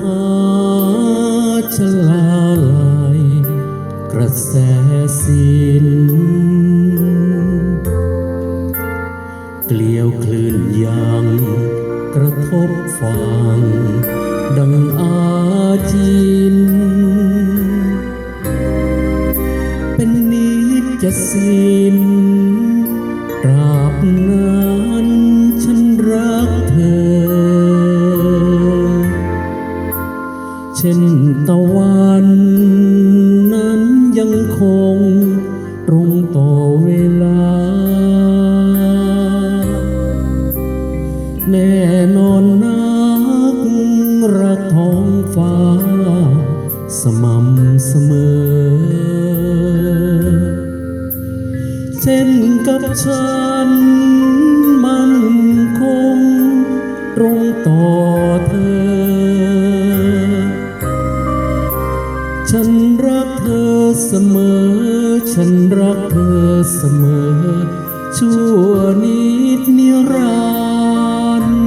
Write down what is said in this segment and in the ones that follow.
หาชลาลัยกระแสสินเกลียวคลื่นยังกระทบฟังดังอาจินเป็นนิจสินตราบนานฉันรักเธอเช่นตะวันนั้นยังคงตรงต่อเวลาแน่นอนนักรักท้องฟ้าสม่ำเสมอเช่นกับฉันมันคงตรงต่อเธอฉันรักเธอเสมอฉันรักเธอเสมอชั่วนิดนิรันดร์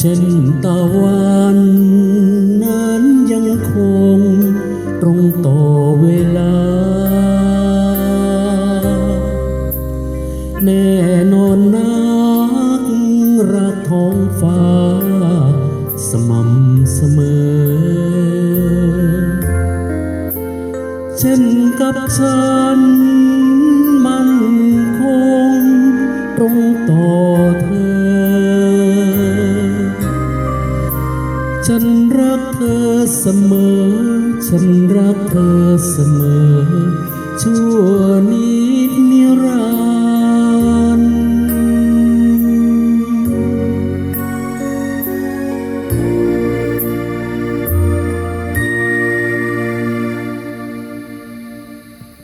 เช่นตะวันนั้นยังคงตรงต่อเวลาแน่นอนนักรักท้องฟ้าสม่ำเสมอเช่นกับฉันมันคงตรงต่อเธอฉันรักเธอเสมอฉันรักเธอเสมอชั่วนิ